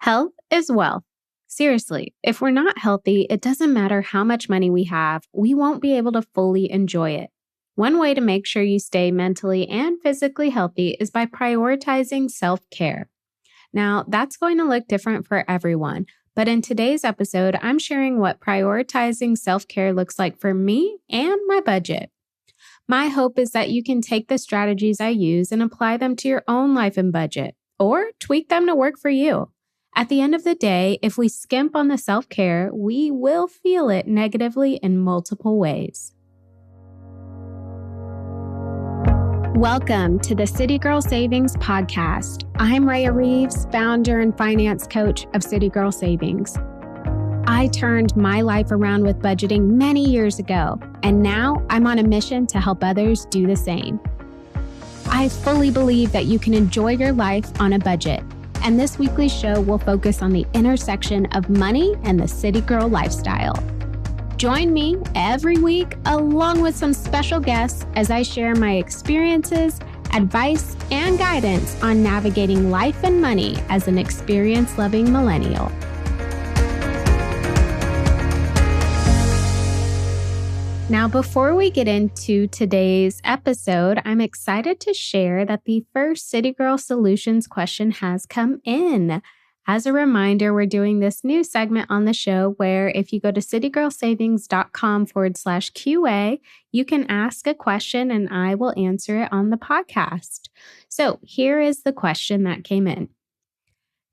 Health is wealth. Seriously, if we're not healthy, it doesn't matter how much money we have, we won't be able to fully enjoy it. One way to make sure you stay mentally and physically healthy is by prioritizing self-care. Now, that's going to look different for everyone, but in today's episode, I'm sharing what prioritizing self-care looks like for me and my budget. My hope is that you can take the strategies I use and apply them to your own life and budget, or tweak them to work for you. At the end of the day, if we skimp on the self-care, we will feel it negatively in multiple ways. Welcome to the City Girl Savings Podcast. I'm Rhea Reeves, founder and finance coach of City Girl Savings. I turned my life around with budgeting many years ago, and now I'm on a mission to help others do the same. I fully believe that you can enjoy your life on a budget, and this weekly show will focus on the intersection of money and the city girl lifestyle. Join me every week along with some special guests as I share my experiences, advice, and guidance on navigating life and money as an experience-loving millennial. Now, before we get into today's episode, I'm excited to share that the first City Girl Solutions question has come in. As a reminder, we're doing this new segment on the show where if you go to citygirlsavings.com/QA, you can ask a question and I will answer it on the podcast. So here is the question that came in.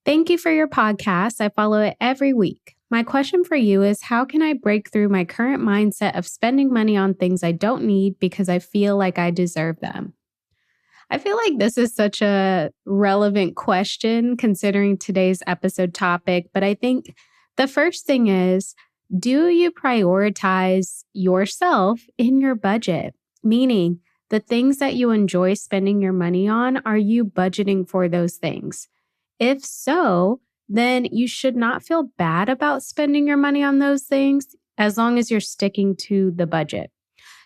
Thank you for your podcast. I follow it every week. My question for you is, how can I break through my current mindset of spending money on things I don't need because I feel like I deserve them? I feel like this is such a relevant question considering today's episode topic, but I think the first thing is, do you prioritize yourself in your budget? Meaning, the things that you enjoy spending your money on, are you budgeting for those things? If so, then you should not feel bad about spending your money on those things as long as you're sticking to the budget.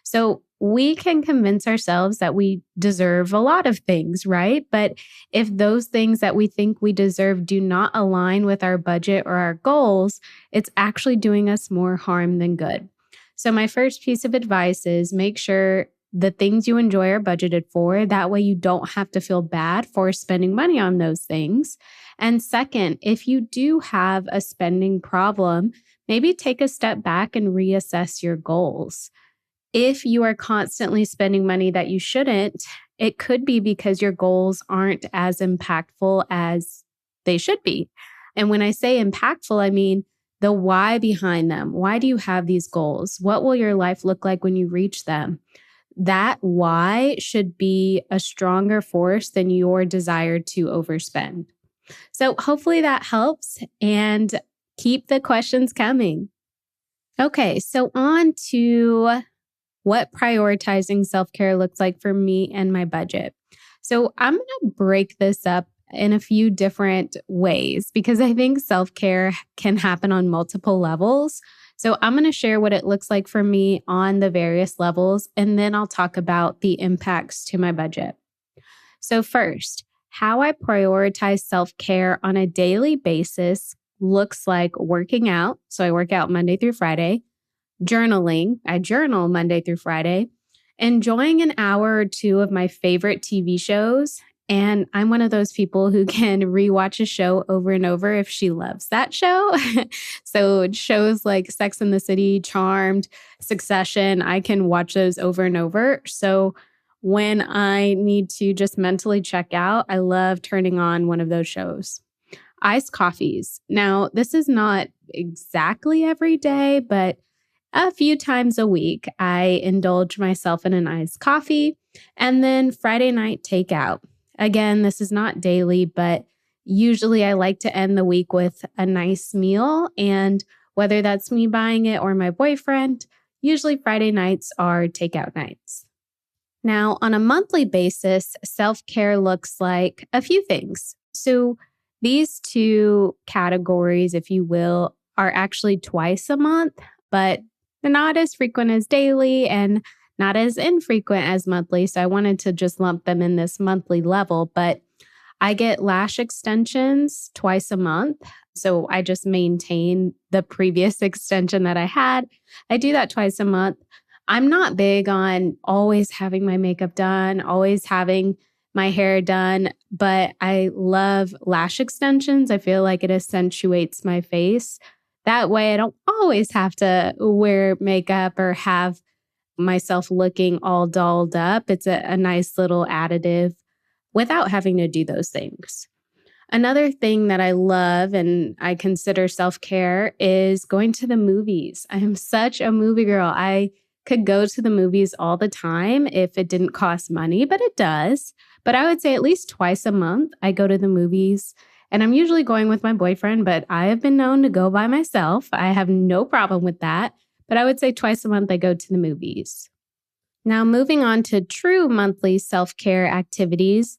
So we can convince ourselves that we deserve a lot of things, right? But if those things that we think we deserve do not align with our budget or our goals, it's actually doing us more harm than good. So my first piece of advice is make sure the things you enjoy are budgeted for. That way you don't have to feel bad for spending money on those things. And second, if you do have a spending problem, maybe take a step back and reassess your goals. If you are constantly spending money that you shouldn't, it could be because your goals aren't as impactful as they should be. And when I say impactful, I mean the why behind them. Why do you have these goals? What will your life look like when you reach them? That why should be a stronger force than your desire to overspend. So hopefully that helps, and keep the questions coming. Okay, so on to what prioritizing self-care looks like for me and my budget. So I'm going to break this up in a few different ways because I think self-care can happen on multiple levels. So I'm going to share what it looks like for me on the various levels, and then I'll talk about the impacts to my budget. So first, how I prioritize self-care on a daily basis looks like working out. So I work out Monday through Friday. Journaling. I journal Monday through Friday. Enjoying an hour or two of my favorite TV shows. And I'm one of those people who can rewatch a show over and over if she loves that show. So shows like Sex and the City, Charmed, Succession, I can watch those over and over. So when I need to just mentally check out, I love turning on one of those shows. Iced coffees. Now, this is not exactly every day, but a few times a week, I indulge myself in an iced coffee, and then Friday night takeout. Again, this is not daily, but usually I like to end the week with a nice meal, and whether that's me buying it or my boyfriend, usually Friday nights are takeout nights. Now, on a monthly basis, self-care looks like a few things. So these two categories, if you will, are actually twice a month, but they're not as frequent as daily and not as infrequent as monthly. So I wanted to just lump them in this monthly level. But I get lash extensions twice a month. So I just maintain the previous extension that I had. I do that twice a month. I'm not big on always having my makeup done, always having my hair done, but I love lash extensions. I feel like it accentuates my face. That way, I don't always have to wear makeup or have myself looking all dolled up. It's a nice little additive without having to do those things. Another thing that I love and I consider self-care is going to the movies. I am such a movie girl. I could go to the movies all the time if it didn't cost money, but it does. But I would say at least twice a month, I go to the movies. And I'm usually going with my boyfriend, but I have been known to go by myself. I have no problem with that. But I would say twice a month, I go to the movies. Now, moving on to true monthly self-care activities.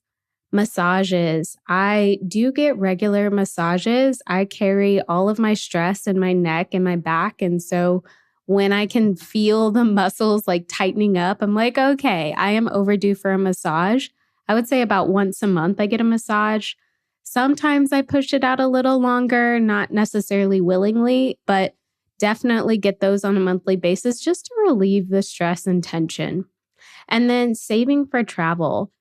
Massages. I do get regular massages. I carry all of my stress in my neck and my back. And so when I can feel the muscles like tightening up, I'm like, okay, I am overdue for a massage. I would say about once a month I get a massage. Sometimes I push it out a little longer, not necessarily willingly, but definitely get those on a monthly basis just to relieve the stress and tension. And then saving for travel.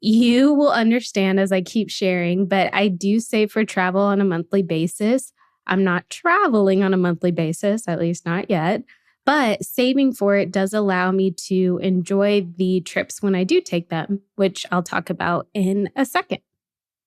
You will understand as I keep sharing, but I do save for travel on a monthly basis. I'm not traveling on a monthly basis, at least not yet, but saving for it does allow me to enjoy the trips when I do take them, which I'll talk about in a second.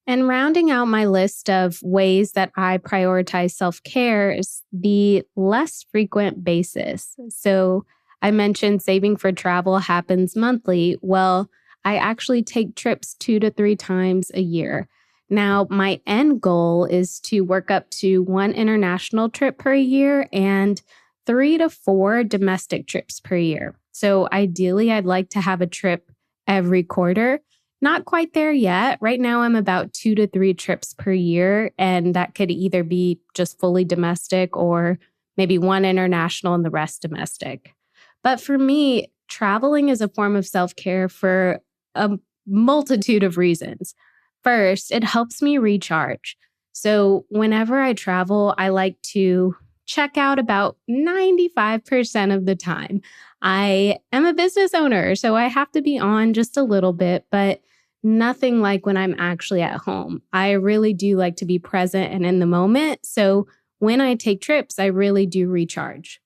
And rounding out my list of ways that I prioritize self-care is the less frequent basis. So I mentioned saving for travel happens monthly. Well, I actually take trips 2 to 3 times a year. Now, my end goal is to work up to 1 international trip per year and 3 to 4 domestic trips per year. So ideally, I'd like to have a trip every quarter. Not quite there yet. Right now, I'm about 2 to 3 trips per year, and that could either be just fully domestic or maybe 1 international and the rest domestic. But for me, traveling is a form of self-care for a multitude of reasons. First, it helps me recharge. So whenever I travel, I like to check out about 95% of the time. I am a business owner, so I have to be on just a little bit, but nothing like when I'm actually at home. I really do like to be present and in the moment. So when I take trips, I really do recharge.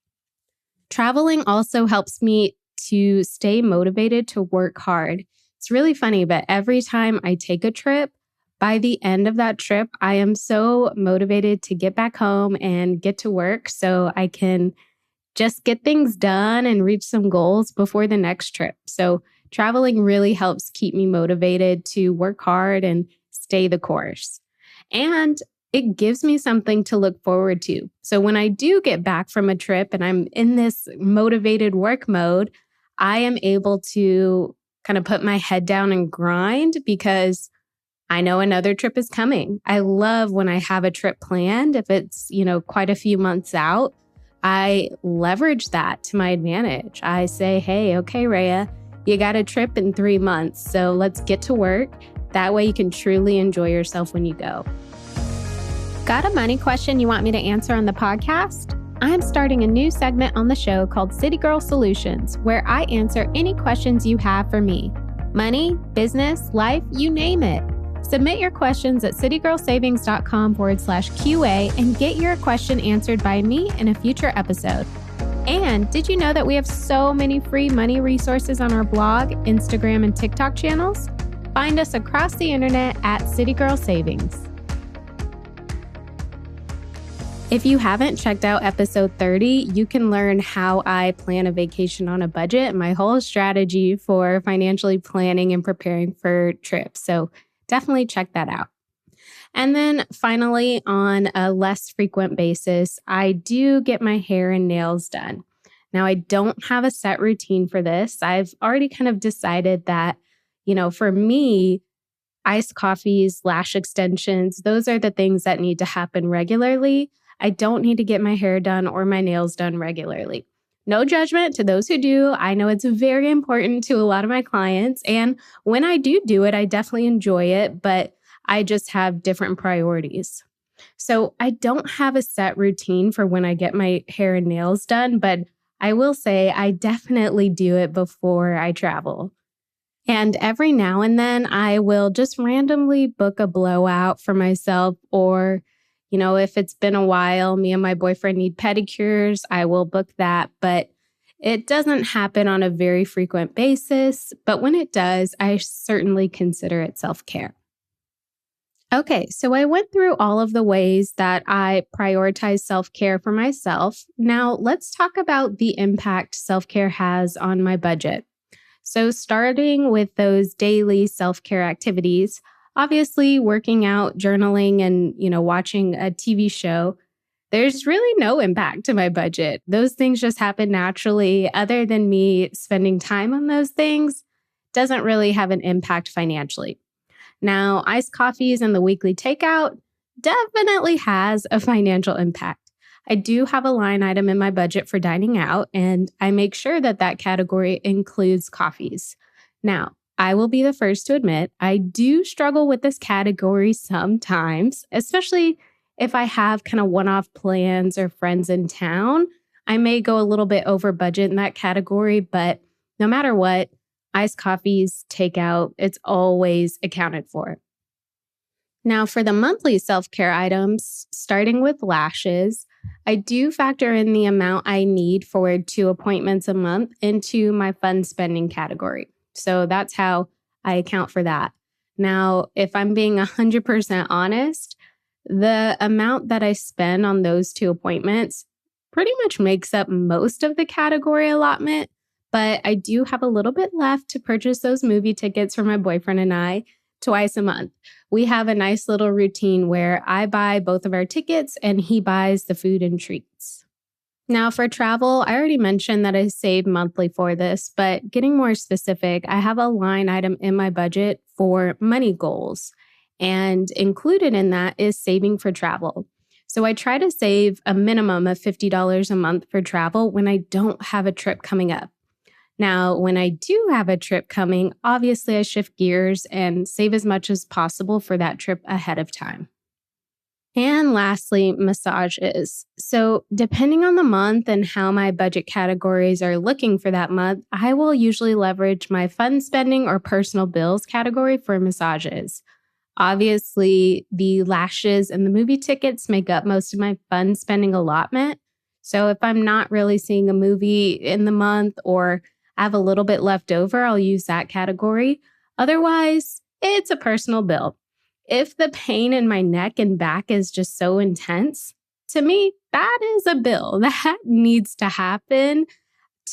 Traveling also helps me to stay motivated to work hard. It's really funny, but every time I take a trip, by the end of that trip, I am so motivated to get back home and get to work so I can just get things done and reach some goals before the next trip. So traveling really helps keep me motivated to work hard and stay the course. And it gives me something to look forward to. So when I do get back from a trip and I'm in this motivated work mode, I am able to kind of put my head down and grind because I know another trip is coming. I love when I have a trip planned. If it's, quite a few months out, I leverage that to my advantage. I say, hey, okay, Rhea, you got a trip in 3 months, so let's get to work. That way you can truly enjoy yourself when you go. Got a money question you want me to answer on the podcast? I'm starting a new segment on the show called City Girl Solutions, where I answer any questions you have for me. Money, business, life, you name it. Submit your questions at citygirlsavings.com/QA and get your question answered by me in a future episode. And did you know that we have so many free money resources on our blog, Instagram, and TikTok channels? Find us across the internet at City Girl Savings. If you haven't checked out episode 30, you can learn how I plan a vacation on a budget and my whole strategy for financially planning and preparing for trips. So definitely check that out. And then finally, on a less frequent basis, I do get my hair and nails done. Now, I don't have a set routine for this. I've already kind of decided that, for me, iced coffees, lash extensions, those are the things that need to happen regularly. I don't need to get my hair done or my nails done regularly. No judgment to those who do. I know it's very important to a lot of my clients. And when I do it, I definitely enjoy it. But I just have different priorities. So I don't have a set routine for when I get my hair and nails done, but I will say I definitely do it before I travel. And every now and then I will just randomly book a blowout for myself, or, if it's been a while, me and my boyfriend need pedicures, I will book that. But it doesn't happen on a very frequent basis. But when it does, I certainly consider it self-care. Okay, so I went through all of the ways that I prioritize self-care for myself. Now let's talk about the impact self-care has on my budget. So starting with those daily self-care activities, obviously working out, journaling, and, watching a TV show, there's really no impact to my budget. Those things just happen naturally. Other than me spending time on those things, doesn't really have an impact financially. Now, iced coffees and the weekly takeout definitely has a financial impact. I do have a line item in my budget for dining out, and I make sure that that category includes coffees. Now, I will be the first to admit I do struggle with this category sometimes, especially if I have kind of one-off plans or friends in town. I may go a little bit over budget in that category, but no matter what, iced coffees, takeout, it's always accounted for. Now, for the monthly self-care items, starting with lashes, I do factor in the amount I need for 2 appointments a month into my fun spending category. So that's how I account for that. Now, if I'm being 100% honest, the amount that I spend on those 2 appointments pretty much makes up most of the category allotment. But I do have a little bit left to purchase those movie tickets for my boyfriend and I twice a month. We have a nice little routine where I buy both of our tickets and he buys the food and treats. Now for travel, I already mentioned that I save monthly for this, but getting more specific, I have a line item in my budget for money goals. And included in that is saving for travel. So I try to save a minimum of $50 a month for travel when I don't have a trip coming up. Now, when I do have a trip coming, obviously I shift gears and save as much as possible for that trip ahead of time. And lastly, massages. So depending on the month and how my budget categories are looking for that month, I will usually leverage my fun spending or personal bills category for massages. Obviously, the lashes and the movie tickets make up most of my fun spending allotment. So if I'm not really seeing a movie in the month or I have a little bit left over, I'll use that category. Otherwise, it's a personal bill. If the pain in my neck and back is just so intense, to me, that is a bill that needs to happen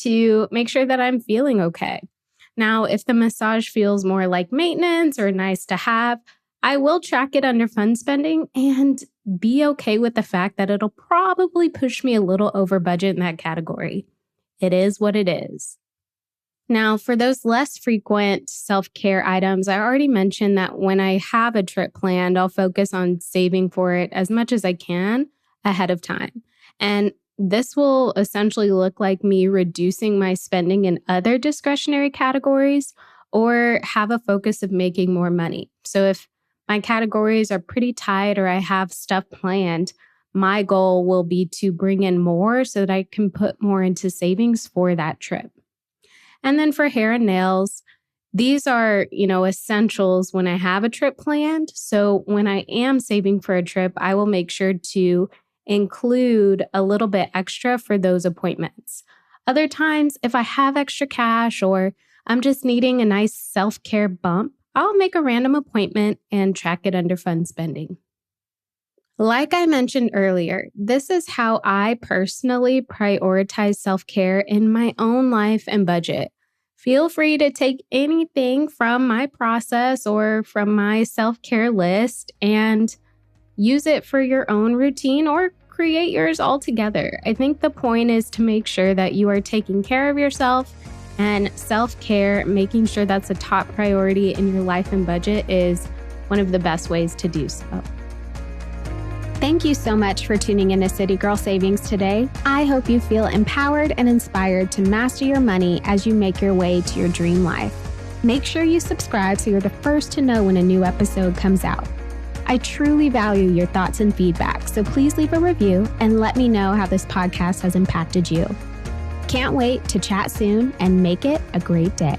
to make sure that I'm feeling okay. Now, if the massage feels more like maintenance or nice to have, I will track it under fun spending and be okay with the fact that it'll probably push me a little over budget in that category. It is what it is. Now, for those less frequent self-care items, I already mentioned that when I have a trip planned, I'll focus on saving for it as much as I can ahead of time. And this will essentially look like me reducing my spending in other discretionary categories or have a focus of making more money. So if my categories are pretty tight or I have stuff planned, my goal will be to bring in more so that I can put more into savings for that trip. And then for hair and nails, these are, essentials when I have a trip planned. So when I am saving for a trip, I will make sure to include a little bit extra for those appointments. Other times, if I have extra cash or I'm just needing a nice self-care bump, I'll make a random appointment and track it under fun spending. Like I mentioned earlier, this is how I personally prioritize self-care in my own life and budget. Feel free to take anything from my process or from my self-care list and use it for your own routine or create yours altogether. I think the point is to make sure that you are taking care of yourself, and self-care, making sure that's a top priority in your life and budget, is one of the best ways to do so. Thank you so much for tuning in to City Girl Savings today. I hope you feel empowered and inspired to master your money as you make your way to your dream life. Make sure you subscribe so you're the first to know when a new episode comes out. I truly value your thoughts and feedback, so please leave a review and let me know how this podcast has impacted you. Can't wait to chat soon and make it a great day.